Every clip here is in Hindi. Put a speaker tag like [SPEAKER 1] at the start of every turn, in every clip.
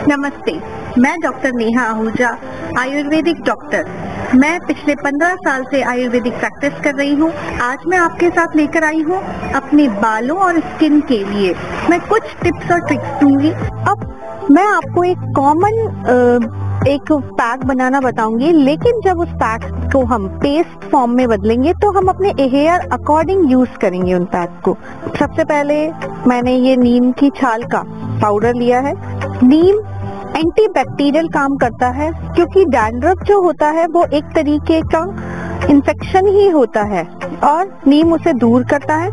[SPEAKER 1] नमस्ते, मैं डॉक्टर नेहा आहूजा, आयुर्वेदिक डॉक्टर। मैं पिछले 15 साल से आयुर्वेदिक प्रैक्टिस कर रही हूँ। आज मैं आपके साथ लेकर आई हूँ अपने बालों और स्किन के लिए मैं कुछ टिप्स और ट्रिक्स दूंगी। अब मैं आपको एक कॉमन एक पैक बनाना बताऊंगी, लेकिन जब उस पैक को हम पेस्ट फॉर्म में बदलेंगे तो हम अपने हेयर अकॉर्डिंग यूज करेंगे उन पैक को। सबसे पहले मैंने ये नीम की छाल का पाउडर लिया है। नीम एंटीबैक्टीरियल काम करता है, क्योंकि डैंड्रफ जो होता है वो एक तरीके का इन्फेक्शन ही होता है और नीम उसे दूर करता है।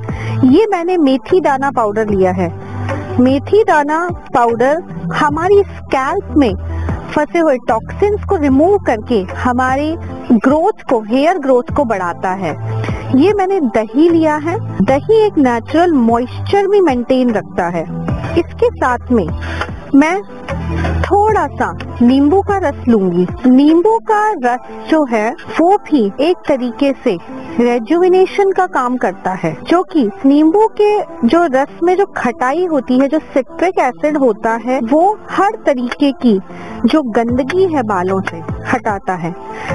[SPEAKER 1] ये मैंने मेथी दाना पाउडर लिया है। मेथी दाना पाउडर हमारी स्कैल्प में फंसे हुए टॉक्सिन्स को रिमूव करके हमारी ग्रोथ को, हेयर ग्रोथ को बढ़ाता है। ये मैंने दही लिया है। दही एक नेचुरल मॉइस्चर भी मेंटेन रखता है। इसके साथ में मैं थोड़ा सा नींबू का रस लूंगी। नींबू का रस जो है वो भी एक तरीके से रेजुविनेशन का काम करता है, जो कि नींबू के जो रस में जो खटाई होती है, जो सिट्रिक एसिड होता है, वो हर तरीके की जो गंदगी है बालों से हटाता है।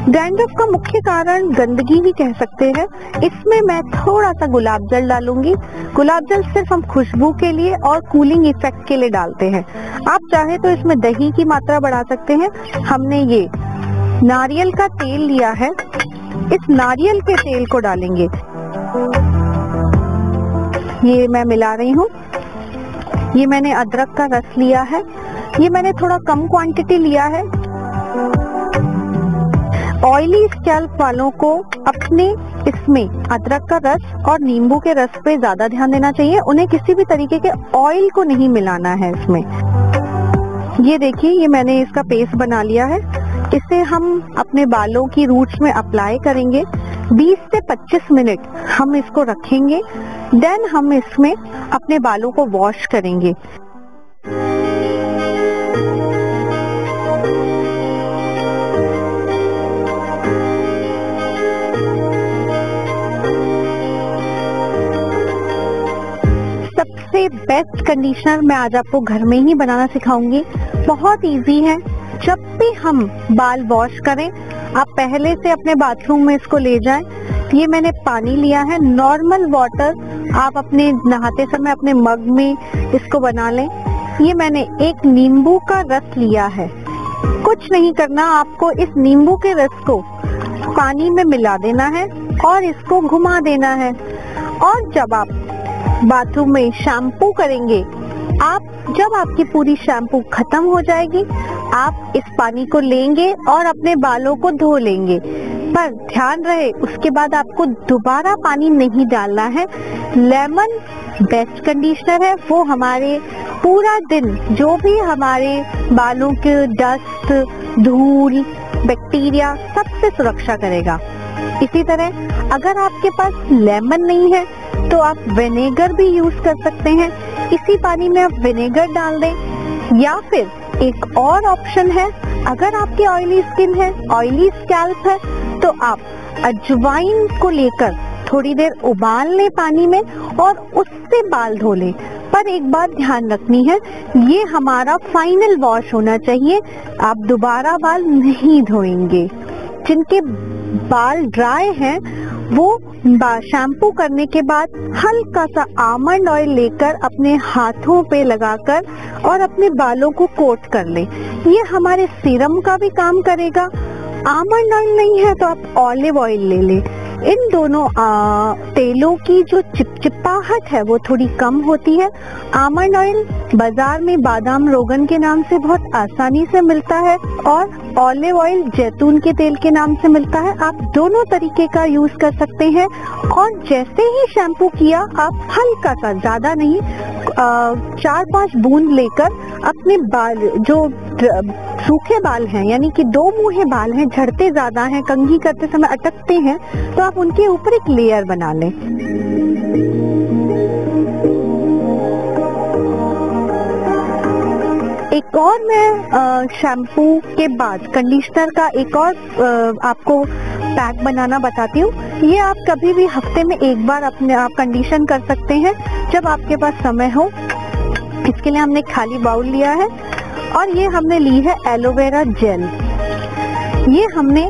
[SPEAKER 1] डैंड्रफ का मुख्य कारण गंदगी भी कह सकते हैं। इसमें मैं थोड़ा सा गुलाब जल डालूंगी। गुलाब जल सिर्फ हम खुशबू के लिए और कूलिंग इफेक्ट के लिए डालते हैं। आप चाहे तो इसमें दही की मात्रा बढ़ा सकते हैं। हमने ये नारियल का तेल लिया है। इस नारियल के तेल को डालेंगे। ये मैं मिला रही हूँ। ये मैंने अदरक का रस लिया है। ये मैंने थोड़ा कम क्वांटिटी लिया है। ऑयली स्कैल्प वालों को अपने इसमें अदरक का रस और नींबू के रस पे ज्यादा ध्यान देना चाहिए। उन्हें किसी भी तरीके के ऑयल को नहीं मिलाना है इसमें। ये देखिए, ये मैंने इसका पेस्ट बना लिया है। इसे हम अपने बालों की रूट्स में अप्लाई करेंगे। 20 से 25 मिनट हम इसको रखेंगे। देन हम इसमें अपने बालों को वॉश करेंगे। सबसे बेस्ट कंडीशनर मैं आज आपको घर में ही बनाना सिखाऊंगी। बहुत इजी है। जब भी हम बाल वॉश करें, आप पहले से अपने बाथरूम में इसको ले जाएं। ये मैंने पानी लिया है, नॉर्मल वाटर। आप अपने नहाते समय अपने मग में इसको बना लें। ये मैंने एक नींबू का रस लिया है। कुछ नहीं करना, आपको इस नींबू के रस को पानी में मिला देना है और इसको घुमा देना है। और जब आप बाथरूम में शैम्पू करेंगे, जब आपकी पूरी शैम्पू खत्म हो जाएगी, आप इस पानी को लेंगे और अपने बालों को धो लेंगे। पर ध्यान रहे, उसके बाद आपको दोबारा पानी नहीं डालना है। लेमन बेस्ट कंडीशनर है। वो हमारे पूरा दिन जो भी हमारे बालों के डस्ट, धूल, बैक्टीरिया सबसे सुरक्षा करेगा। इसी तरह अगर आपके पास लेमन नहीं है तो आप विनेगर भी यूज कर सकते हैं। इसी पानी में आप विनेगर डाल दें। या फिर एक और ऑप्शन है, अगर आपकी ऑयली स्किन है, ऑयली स्कैल्प है, तो आप अजवाइन को लेकर थोड़ी देर उबाल लें पानी में और उससे बाल धो लें। पर एक बात ध्यान रखनी है, ये हमारा फाइनल वॉश होना चाहिए। आप दोबारा बाल नहीं धोएंगे। जिनके बाल ड्राई हैं, वो शैम्पू करने के बाद हल्का सा आमंड ऑयल लेकर अपने हाथों पे लगाकर और अपने बालों को कोट कर ले। ये हमारे सीरम का भी काम करेगा। आमंड ऑयल नहीं है तो आप ऑलिव ऑयल ले लें। इन दोनों तेलों की जो चिपचिपाहट है वो थोड़ी कम होती है। आमंड ऑयल बाजार में बादाम रोगन के नाम से बहुत आसानी से मिलता है और ऑलिव ऑयल जैतून के तेल के नाम से मिलता है। आप दोनों तरीके का यूज कर सकते हैं। और जैसे ही शैम्पू किया, आप हल्का सा, ज्यादा नहीं, 4-5 बूंद लेकर अपने बाल, जो सूखे बाल हैं, यानी कि 2 मुँहे बाल हैं, झड़ते ज्यादा हैं, कंघी करते समय अटकते हैं, तो आप उनके ऊपर एक लेयर बना लें। एक और मैं शैम्पू के बाद कंडीशनर का एक और आपको पैक बनाना बताती हूँ। ये आप कभी भी हफ्ते में एक बार अपने आप कंडीशन कर सकते हैं, जब आपके पास समय हो। इसके लिए हमने खाली बाउल लिया है और ये हमने ली है एलोवेरा जेल। ये हमने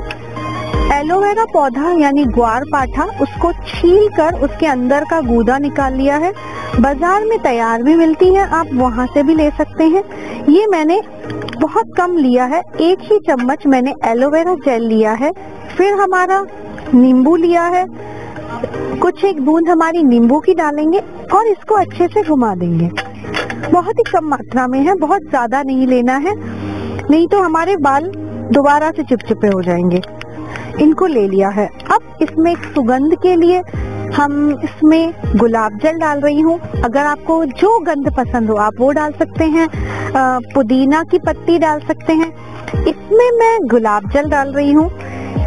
[SPEAKER 1] एलोवेरा पौधा यानी ग्वारपाठा उसको छील कर उसके अंदर का गूदा निकाल लिया है। बाजार में तैयार भी मिलती है, आप वहां से भी ले सकते हैं। ये मैंने बहुत कम लिया है, 1 ही चम्मच मैंने एलोवेरा जेल लिया है। फिर हमारा नींबू लिया है, कुछ एक बूंद हमारी नींबू की डालेंगे और इसको अच्छे से घुमा देंगे। बहुत ही कम मात्रा में है, बहुत ज्यादा नहीं लेना है, नहीं तो हमारे बाल दोबारा से चिपचिपे हो जाएंगे। इनको ले लिया है। अब इसमें एक सुगंध के लिए हम इसमें गुलाब जल डाल रही हूँ। अगर आपको जो गंध पसंद हो आप वो डाल सकते हैं, पुदीना की पत्ती डाल सकते हैं। इसमें मैं गुलाब जल डाल रही हूँ।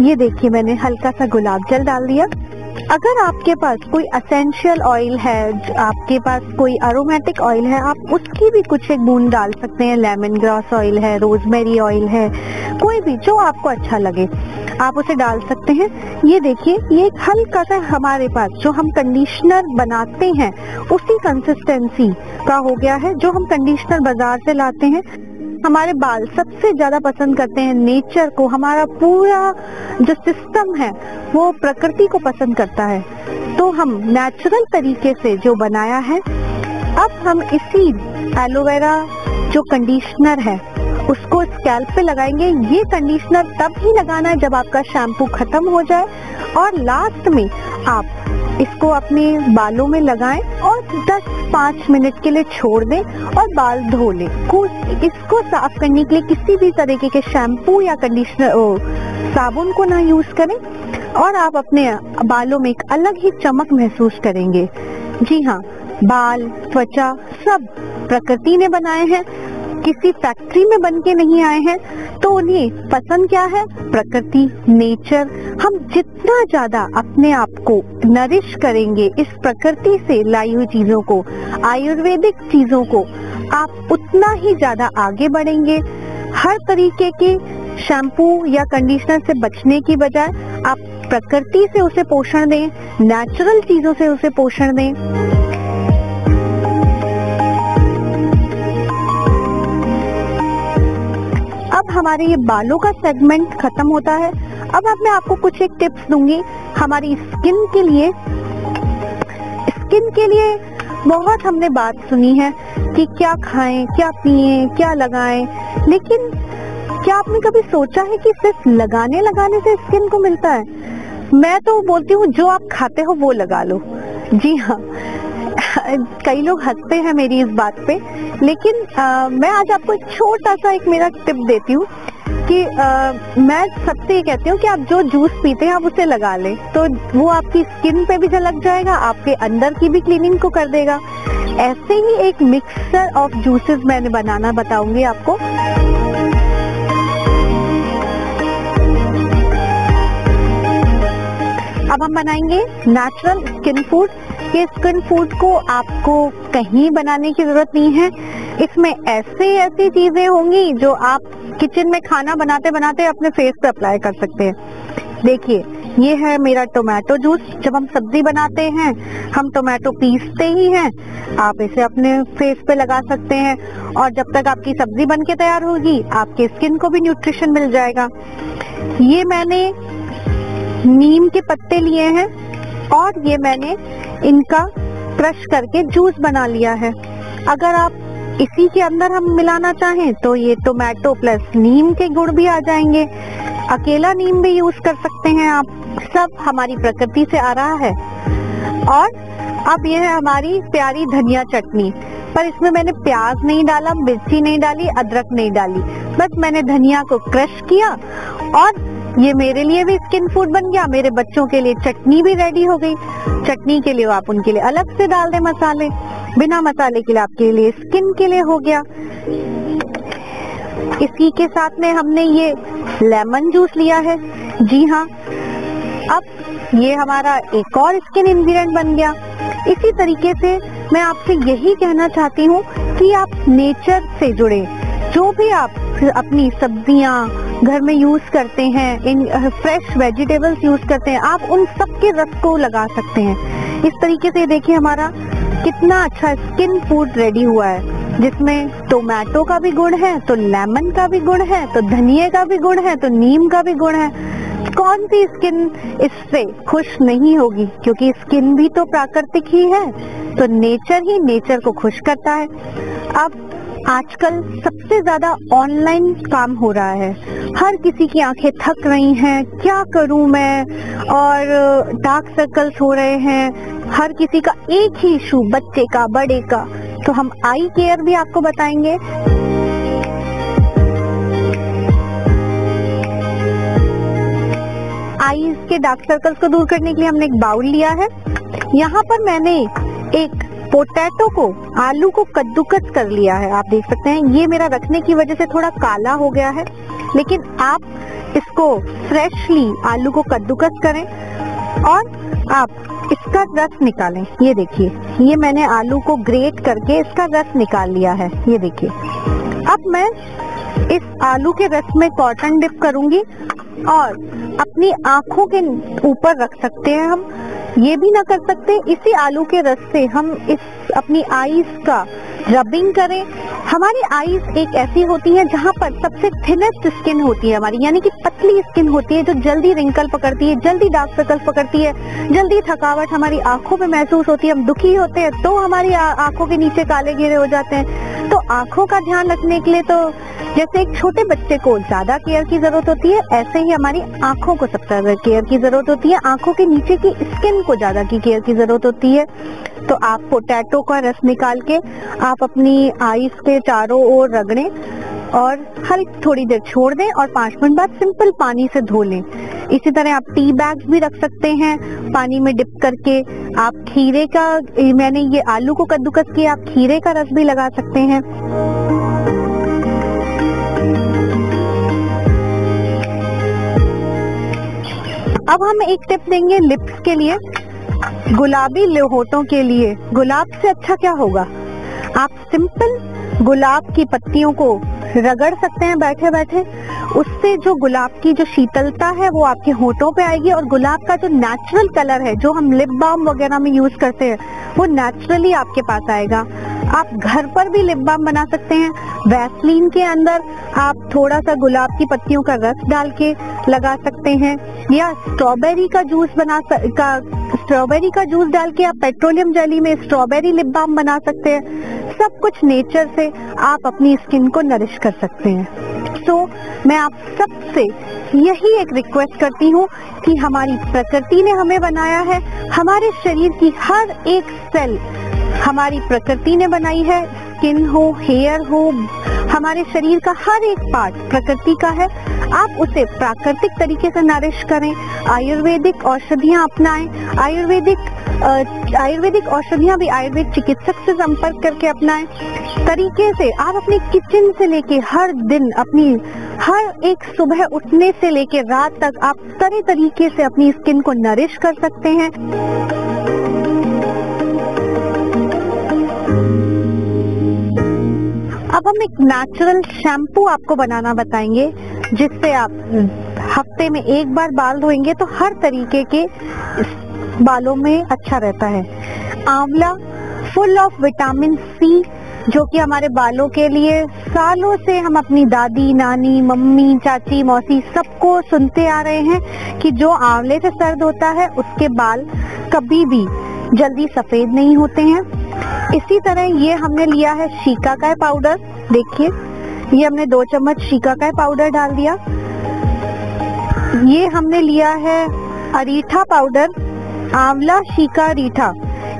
[SPEAKER 1] ये देखिए मैंने हल्का सा गुलाब जल डाल दिया। अगर आपके पास कोई एसेंशियल ऑयल है, आपके पास कोई अरोमेटिक ऑयल है, आप उसकी भी कुछ एक बूंद डाल सकते हैं। लेमन ग्रास ऑयल है, रोजमेरी ऑयल है, कोई भी जो आपको अच्छा लगे आप उसे डाल सकते हैं। ये देखिए ये एक हल्का सा हमारे पास जो हम कंडीशनर बनाते हैं उसी कंसिस्टेंसी का हो गया है जो हम कंडीशनर बाजार से लाते हैं। हमारे बाल सबसे ज्यादा पसंद करते हैं नेचर को, हमारा पूरा जो सिस्टम है वो प्रकृति को पसंद करता है, तो हम नेचुरल तरीके से जो बनाया है। अब हम इसी एलोवेरा जो कंडीशनर है उसको स्कैल्प पे लगाएंगे। ये कंडीशनर तब ही लगाना है जब आपका शैम्पू खत्म हो जाए और लास्ट में आप इसको अपने बालों में लगाएं और 10-5 मिनट के लिए छोड़ दें और बाल धो लें। इसको साफ करने के लिए किसी भी तरीके के शैम्पू या कंडीशनर साबुन को ना यूज करें और आप अपने बालों में एक अलग ही चमक महसूस करेंगे। जी हाँ, बाल त्वचा सब प्रकृति ने बनाए हैं, किसी फैक्ट्री में बन के नहीं आए हैं, तो उन्हें पसंद क्या है? प्रकृति, नेचर। हम जितना ज्यादा अपने आप को नरिश करेंगे इस प्रकृति से लाई हुई चीजों को, आयुर्वेदिक चीजों को, आप उतना ही ज्यादा आगे बढ़ेंगे। हर तरीके के शैम्पू या कंडीशनर से बचने की बजाय आप प्रकृति से उसे पोषण दें, नेचुरल चीजों से उसे पोषण दें। अब हमारे ये बालों का सेगमेंट खत्म होता है। अब मैं आपको कुछ एक टिप्स दूंगी हमारी स्किन के लिए। स्किन के लिए बहुत हमने बात सुनी है कि क्या खाएं, क्या पिएं, क्या लगाएं, लेकिन क्या आपने कभी सोचा है कि सिर्फ लगाने से स्किन को मिलता है? मैं तो बोलती हूँ जो आप खाते हो वो लगा लो। जी हाँ, कई लोग हंसते हैं मेरी इस बात पे, लेकिन मैं आज आपको एक छोटा सा एक मेरा टिप देती हूँ कि मैं सबसे ये कहती हूँ कि आप जो जूस पीते हैं आप उसे लगा लें, तो वो आपकी स्किन पे भी झलक जाएगा, आपके अंदर की भी क्लीनिंग को कर देगा। ऐसे ही एक मिक्सचर ऑफ जूसेस मैंने बनाना बताऊंगी आपको। अब हम बनाएंगे नेचुरल स्किन फूड। ये स्किन फूड को आपको कहीं बनाने की जरूरत नहीं है। इसमें ऐसी चीजें होंगी जो आप किचन में खाना बनाते बनाते अपने फेस पे अप्लाई कर सकते हैं। देखिए ये है मेरा टोमेटो जूस। जब हम सब्जी बनाते हैं हम टोमेटो पीसते ही हैं, आप इसे अपने फेस पे लगा सकते हैं और जब तक आपकी सब्जी बन के तैयार होगी आपके स्किन को भी न्यूट्रिशन मिल जाएगा। ये मैंने नीम के पत्ते लिए हैं और ये मैंने इनका क्रश करके जूस बना लिया है। अगर आप इसी के अंदर हम मिलाना चाहें तो ये टोमेटो प्लस नीम के गुण भी आ जाएंगे, अकेला नीम भी यूज कर सकते हैं आप। सब हमारी प्रकृति से आ रहा है। और अब ये है हमारी प्यारी धनिया चटनी, पर इसमें मैंने प्याज नहीं डाला, मिर्ची नहीं डाली, अदरक नहीं डाली, बस मैंने धनिया को क्रश किया और ये मेरे लिए भी स्किन फूड बन गया, मेरे बच्चों के लिए चटनी भी रेडी हो गई। चटनी के लिए आप उनके लिए अलग से डाल दें मसाले, बिना मसाले के लिए आपके लिए स्किन के लिए हो गया। इसी के साथ में हमने ये लेमन जूस लिया है। जी हाँ, अब ये हमारा एक और स्किन इंग्रेडिएंट बन गया। इसी तरीके से मैं आपसे यही कहना चाहती हूँ कि आप नेचर से जुड़े, जो भी आप अपनी सब्जियां घर में यूज करते हैं, इन फ्रेश वेजिटेबल्स यूज करते हैं, आप उन सब के रस को लगा सकते हैं। इस तरीके से देखिए हमारा कितना अच्छा स्किन फूड रेडी हुआ है। जिसमें टोमेटो का भी गुण है, तो लेमन का भी गुण है, तो धनिया का भी गुण है, तो नीम का भी गुण है। कौन सी स्किन इससे खुश नहीं होगी, क्योंकि स्किन भी तो प्राकृतिक ही है, तो नेचर ही नेचर को खुश करता है। अब आजकल सबसे ज्यादा ऑनलाइन काम हो रहा है, हर किसी की आंखें थक रही हैं, क्या करूं मैं, और डार्क सर्कल्स हो रहे हैं, हर किसी का एक ही इशू, बच्चे का बड़े का। तो हम आई केयर भी आपको बताएंगे। आईज के डार्क सर्कल्स को दूर करने के लिए हमने एक बाउल लिया है। यहाँ पर मैंने एक पोटैटो को, आलू को कद्दूकस कर लिया है। आप देख सकते हैं ये मेरा रखने की वजह से थोड़ा काला हो गया है, लेकिन आप इसको फ्रेशली आलू को कद्दूकस करें और आप इसका रस निकालें। ये देखिए, ये मैंने आलू को ग्रेट करके इसका रस निकाल लिया है। ये देखिए, अब मैं इस आलू के रस में कॉटन डिप करूंगी और अपनी आंखों के ऊपर रख सकते हैं। हम ये भी ना कर सकते, इसी आलू के रस से हम इस अपनी आईज का रबिंग करें। हमारी आईज एक ऐसी होती है जहाँ पर सबसे थिनेस्ट स्किन होती है हमारी, यानी कि पतली स्किन होती है, जो जल्दी रिंकल पकड़ती है, जल्दी डार्क सर्कल्स पकड़ती है, जल्दी थकावट हमारी आंखों पे महसूस होती है। हम दुखी होते हैं तो हमारी आंखों के नीचे काले घेरे हो जाते हैं। तो आंखों का ध्यान रखने के लिए, तो जैसे एक छोटे बच्चे को ज्यादा केयर की जरूरत होती है, ऐसे ही हमारी आंखों को सबसे ज्यादा केयर की जरूरत होती है। आंखों के नीचे की स्किन को ज्यादा की केयर की जरूरत होती है। तो आप पोटैटो का रस निकाल के आप अपनी आईज के चारों ओर रगड़ें और हल्की थोड़ी देर छोड़ दें और 5 मिनट बाद सिंपल पानी से धो लें। इसी तरह आप टी बैग्स भी रख सकते हैं पानी में डिप करके। आप खीरे का, मैंने ये आलू को कद्दूकस किया, आप खीरे का रस भी लगा सकते हैं। अब हम एक टिप देंगे लिप्स के लिए, गुलाबी होठों के लिए। गुलाब से अच्छा क्या होगा, आप सिंपल गुलाब की पत्तियों को रगड़ सकते हैं बैठे बैठे। उससे जो गुलाब की जो शीतलता है वो आपके होठों पे आएगी, और गुलाब का जो नेचुरल कलर है जो हम लिप बाम वगैरह में यूज करते हैं वो नेचुरली आपके पास आएगा। आप घर पर भी लिप बाम बना सकते हैं। वैसलीन के अंदर आप थोड़ा सा गुलाब की पत्तियों का रस डाल के लगा सकते हैं, या स्ट्रॉबेरी का जूस डाल के आप पेट्रोलियम जेली में स्ट्रॉबेरी लिप बाम बना सकते हैं। सब कुछ नेचर से आप अपनी स्किन को नरिश कर सकते हैं। तो मैं आप सबसे यही एक रिक्वेस्ट करती हूँ कि हमारी प्रकृति ने हमें बनाया है, हमारे शरीर की हर एक सेल हमारी प्रकृति ने बनाई है। स्किन हो, हेयर हो, हमारे शरीर का हर एक पार्ट प्रकृति का है। आप उसे प्राकृतिक तरीके से नरिश करें, आयुर्वेदिक औषधियाँ अपनाएं। आयुर्वेदिक औषधियाँ भी आयुर्वेद चिकित्सक से संपर्क करके अपनाएं। तरीके से आप अपने किचन से लेके हर दिन, अपनी हर एक सुबह उठने से लेके रात तक आप तरह तरीके से अपनी स्किन को नरिश कर सकते हैं। अब हम एक नेचुरल शैम्पू आपको बनाना बताएंगे, जिससे आप हफ्ते में एक बार बाल धोएंगे तो हर तरीके के बालों में अच्छा रहता है। आंवला फुल ऑफ विटामिन सी, जो कि हमारे बालों के लिए सालों से हम अपनी दादी, नानी, मम्मी, चाची, मौसी सबको सुनते आ रहे हैं कि जो आंवले से सर्द होता है उसके बाल कभी भी जल्दी सफेद नहीं होते हैं। इसी तरह ये हमने लिया है शिकाकाई पाउडर। देखिए, ये हमने 2 चम्मच शिकाकाई पाउडर डाल दिया। ये हमने लिया है अरीठा पाउडर, आंवला, शीका, अरीठा।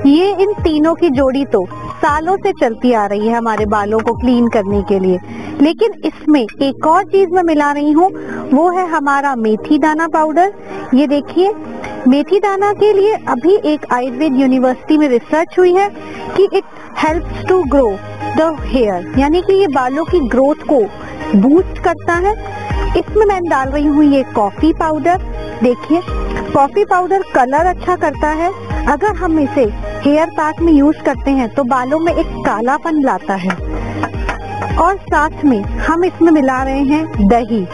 [SPEAKER 1] ये इन तीनों की जोड़ी तो सालों से चलती आ रही है हमारे बालों को क्लीन करने के लिए, लेकिन इसमें एक और चीज मैं मिला रही हूँ, वो है हमारा मेथी दाना पाउडर। ये देखिए, मेथी दाना के लिए अभी एक आयुर्वेद यूनिवर्सिटी में रिसर्च हुई है कि it helps to grow the hair, यानी कि ये बालों की ग्रोथ को बूस्ट करता है। इसमें मैं डाल रही हूँ ये कॉफी पाउडर। देखिए, कॉफी पाउडर कलर अच्छा करता है। अगर हम इसे हेयर पैक में यूज करते हैं तो बालों में एक कालापन लाता है। और साथ में हम इसमें मिला रहे हैं दही,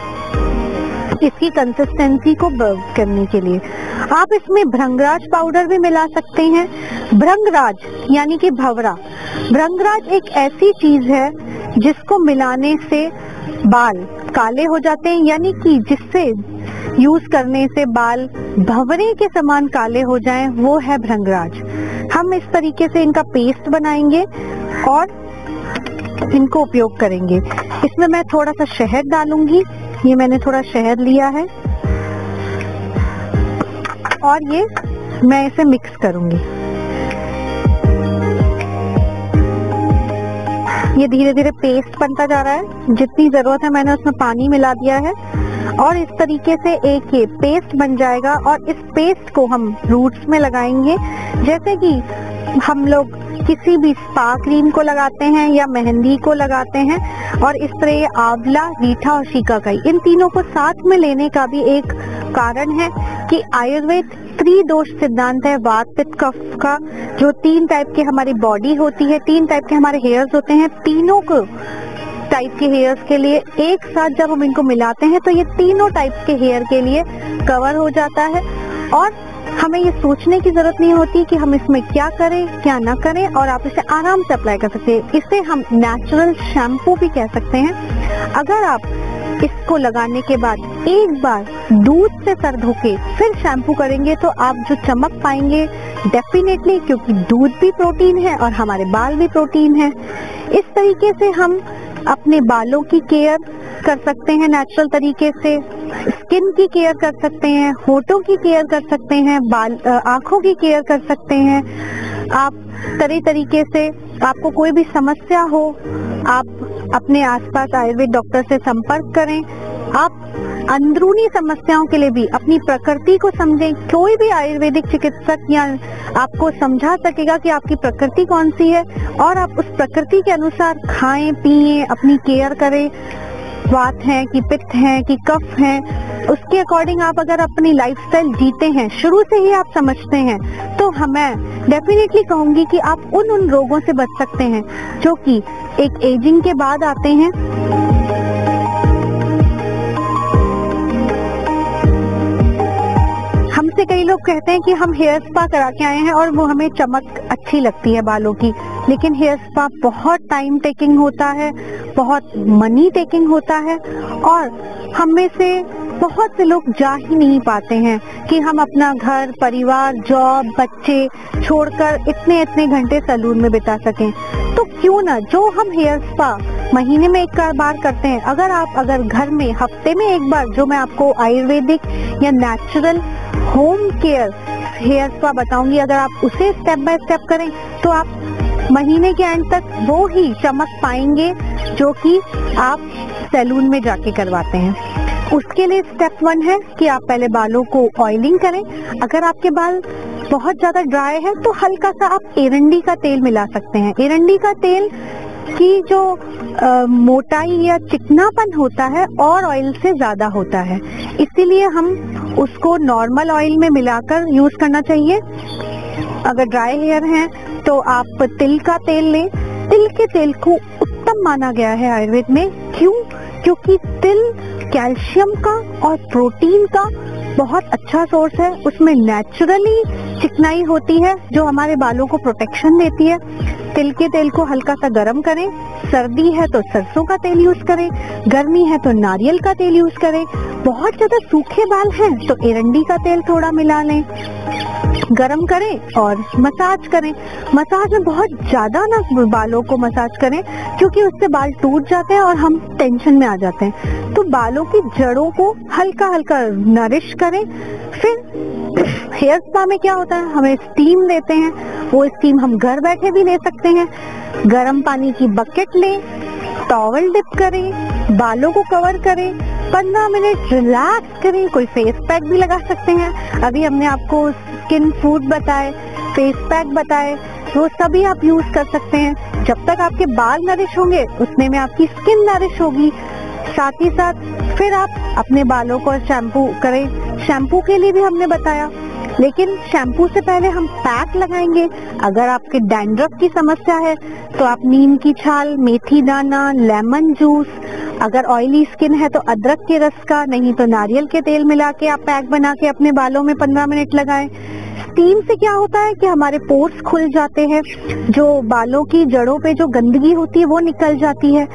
[SPEAKER 1] इसकी कंसिस्टेंसी को बर्स्ट करने के लिए। आप इसमें भृंगराज पाउडर भी मिला सकते हैं। भृंगराज यानी कि भंवरा, भृंगराज एक ऐसी चीज है जिसको मिलाने से बाल काले हो जाते हैं, यानी कि जिससे यूज करने से बाल भंवरे के समान काले हो जाएं, वो है भृंगराज। हम इस तरीके से इनका पेस्ट बनाएंगे और इनको उपयोग करेंगे। इसमें मैं थोड़ा सा शहद डालूंगी, ये मैंने थोड़ा शहद लिया है और ये मैं इसे मिक्स करूंगी। ये धीरे धीरे पेस्ट बनता जा रहा है, जितनी जरूरत है मैंने उसमें पानी मिला दिया है और इस तरीके से एक ये पेस्ट बन जाएगा और इस पेस्ट को हम रूट्स में लगाएंगे। जैसे कि हम लोग किसी भी स्पा क्रीम को लगाते हैं या मेहंदी को लगाते हैं, और इस तरह ये आंवला, रीठा और शिकाकाई, इन तीनों को साथ में लेने का भी एक कारण है कि आयुर्वेद त्रिदोष सिद्धांत है, वात पित्त कफ का। जो 3 टाइप की हमारी बॉडी होती है, 3 टाइप के हमारे हेयर्स होते हैं, तीनों को टाइप के हेयर्स के लिए एक साथ जब हम इनको मिलाते हैं तो ये तीनों टाइप के हेयर के लिए कवर हो जाता है और हमें ये सोचने की जरूरत नहीं होती कि हम इसमें क्या करें क्या ना करें, और आप इसे आराम से अप्लाई कर सकते हैं। इसे हम नेचुरल शैम्पू भी कह सकते हैं। अगर आप इसको लगाने के बाद एक बार दूध से सर धो के फिर शैम्पू करेंगे तो आप जो चमक पाएंगे डेफिनेटली, क्योंकि दूध भी प्रोटीन है और हमारे बाल भी प्रोटीन है। इस तरीके से हम अपने बालों की केयर कर सकते हैं नेचुरल तरीके से, स्किन की केयर कर सकते हैं, होठों की केयर कर सकते हैं, आंखों की केयर कर सकते हैं। आप तरह तरीके से, आपको कोई भी समस्या हो, आप अपने आसपास आयुर्वेद डॉक्टर से संपर्क करें। आप अंदरूनी समस्याओं के लिए भी अपनी प्रकृति को समझें। कोई भी आयुर्वेदिक चिकित्सक या आपको समझा सकेगा कि आपकी प्रकृति कौन सी है और आप उस प्रकृति के अनुसार खाएं, पिएं, अपनी केयर करें। वात है कि पित्त है कि कफ है, उसके अकॉर्डिंग आप अगर अपनी लाइफस्टाइल जीते हैं, शुरू से ही आप समझते हैं, तो मैं डेफिनेटली कहूंगी कि आप उन रोगों से बच सकते हैं जो कि एक एजिंग के बाद आते हैं। हमसे कई लोग कहते हैं कि हम हेयर स्पा करा के आए हैं और वो हमें चमक अच्छी लगती है बालों की, लेकिन हेयर स्पा बहुत टाइम टेकिंग होता है, बहुत मनी टेकिंग होता है और हम में से बहुत से लोग जा ही नहीं पाते हैं कि हम अपना घर, परिवार, जॉब, बच्चे छोड़कर इतने घंटे सैलून में बिता सकें। तो क्यों ना जो हम हेयर स्पा महीने में एक बार करते हैं, अगर घर में हफ्ते में एक बार, जो मैं आपको आयुर्वेदिक या natural home care hair spa बताऊंगी, अगर आप उसे स्टेप बाय स्टेप करें तो आप महीने के एंड तक वो ही चमक पाएंगे जो कि आप सैलून में जाके करवाते हैं। उसके लिए स्टेप 1 है कि आप पहले बालों को ऑयलिंग करें। अगर आपके बाल बहुत ज्यादा ड्राई है तो हल्का सा आप एरंडी का तेल मिला सकते हैं। एरंडी का तेल की जो मोटाई या चिकनापन होता है और ऑयल से ज्यादा होता है, इसीलिए हम उसको नॉर्मल ऑयल में मिलाकर यूज करना चाहिए। अगर ड्राई हेयर हैं तो आप तिल का तेल लें। तिल के तेल को उत्तम माना गया है आयुर्वेद में। क्यों? क्योंकि तिल कैल्शियम का और प्रोटीन का बहुत अच्छा सोर्स है। उसमें नेचुरली चिकनाई होती है जो हमारे बालों को प्रोटेक्शन देती है। तिल के तेल को हल्का सा गर्म करें। सर्दी है तो सरसों का तेल यूज करें, गर्मी है तो नारियल का तेल यूज करें। बहुत ज्यादा सूखे बाल हैं तो एरंडी का तेल थोड़ा मिला लें, गरम करें और मसाज करें। मसाज में बहुत ज्यादा ना बालों को मसाज करें क्योंकि उससे बाल टूट जाते हैं और हम टेंशन में आ जाते हैं। तो बालों की जड़ों को हल्का हल्का नरिश करें। फिर हेयर स्पा में क्या होता है, हमें स्टीम देते हैं। वो स्टीम हम घर बैठे भी ले सकते हैं। गर्म पानी की बकेट लें, टॉवल डिप करें, बालों को कवर करें, 15 मिनट रिलैक्स करें। कोई फेस पैक भी लगा सकते हैं। अभी हमने आपको स्किन फूड बताए, फेस पैक बताए, वो सभी आप यूज कर सकते हैं। जब तक आपके बाल नरिश होंगे उतने में आपकी स्किन नरिश होगी। साथ ही साथ फिर आप अपने बालों को शैम्पू करें। शैम्पू के लिए भी हमने बताया, लेकिन शैम्पू से पहले हम पैक लगाएंगे। अगर आपके डैंड्रफ की समस्या है तो आप नीम की छाल, मेथी दाना, लेमन जूस अगर ऑयली स्किन है तो अदरक के रस का, नहीं तो नारियल के तेल मिला के आप पैक बना के अपने बालों में 15 मिनट लगाएं। स्टीम से क्या होता है कि हमारे पोर्स खुल जाते हैं, जो बालों की जड़ों पे जो गंदगी होती है वो निकल जाती है।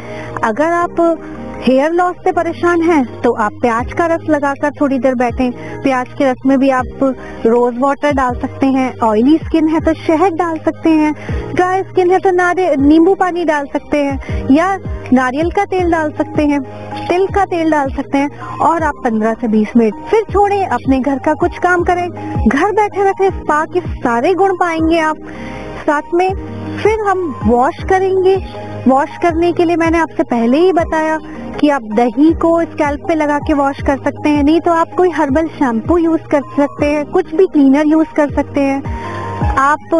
[SPEAKER 1] अगर आप हेयर लॉस से परेशान हैं तो आप प्याज का रस लगाकर थोड़ी देर बैठें। प्याज के रस में भी आप रोज वाटर डाल सकते हैं। ऑयली स्किन है तो शहद डाल सकते हैं। ड्राई स्किन है तो नींबू पानी डाल सकते हैं या नारियल का तेल डाल सकते हैं, तिल का तेल डाल सकते हैं और आप 15 से 20 मिनट फिर छोड़ें, अपने घर का कुछ काम करें। घर बैठे बैठे स्पा के सारे गुण पाएंगे आप। साथ में फिर हम वॉश करेंगे। वॉश करने के लिए मैंने आपसे पहले ही बताया कि आप दही को स्कैल्प पे लगा के वॉश कर सकते हैं, नहीं तो आप कोई हर्बल शैम्पू यूज कर सकते हैं, कुछ भी क्लीनर यूज कर सकते हैं। आप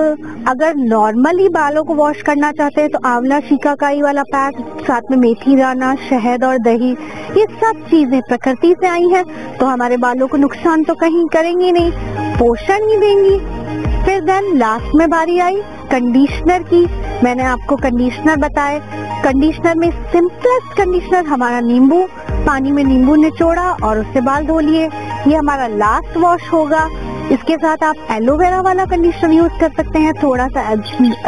[SPEAKER 1] अगर नॉर्मली बालों को वॉश करना चाहते हैं तो आंवला शिकाकाई वाला पैक, साथ में मेथी दाना, शहद और दही, ये सब चीजें प्रकृति से आई हैं तो हमारे बालों को नुकसान तो कहीं करेंगी नहीं, पोषण ही देंगी। फिर देन लास्ट में बारी आई कंडीशनर की। मैंने आपको कंडीशनर बताए। कंडीशनर में सिंपलेस्ट कंडीशनर हमारा नींबू, पानी में नींबू निचोड़ा और उससे बाल धो लिए, ये हमारा लास्ट वॉश होगा। इसके साथ आप एलोवेरा वाला कंडीशनर यूज कर सकते हैं। थोड़ा सा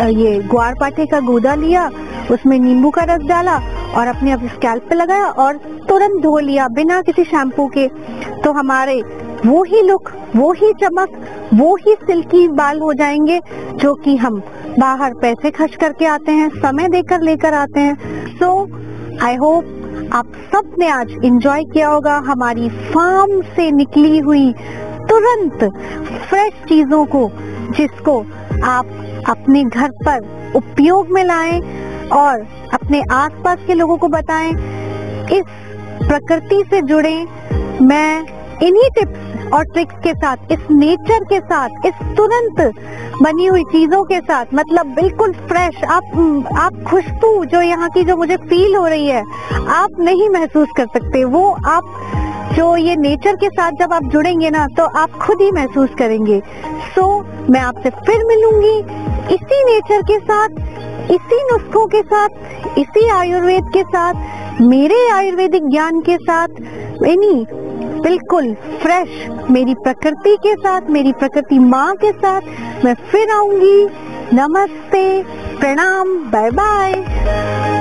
[SPEAKER 1] ये ग्वारपाठे का गूदा लिया, उसमें नींबू का रस डाला और अपने स्कैल्प पे लगाया और तुरंत धो लिया बिना किसी शैम्पू के, तो हमारे वो ही लुक, वो ही चमक, वो ही सिल्की बाल हो जाएंगे जो कि हम बाहर पैसे खर्च करके आते हैं, समय देकर लेकर आते हैं। सो आई होप आप सब ने आज एंजॉय किया होगा हमारी फार्म से निकली हुई तुरंत फ्रेश चीजों को, जिसको आप अपने घर पर उपयोग में लाएं और अपने आसपास के लोगों को बताएं। इस प्रकृति से जुड़े। मैं इन्हीं टिप्स और ट्रिक्स के साथ, इस नेचर के साथ, इस तुरंत बनी हुई चीजों के साथ, मतलब बिल्कुल फ्रेश, आप खुशबू जो यहाँ की जो मुझे फील हो रही है आप नहीं महसूस कर सकते, वो आप जो ये नेचर के साथ जब आप जुड़ेंगे ना तो आप खुद ही महसूस करेंगे। सो मैं आपसे फिर मिलूंगी इसी नेचर के साथ, इसी नुस्खों के साथ, इसी आयुर्वेद के साथ, मेरे आयुर्वेदिक ज्ञान के साथ, इन्हीं बिल्कुल फ्रेश मेरी प्रकृति के साथ, मेरी प्रकृति माँ के साथ मैं फिर आऊंगी। नमस्ते, प्रणाम, बाय बाय।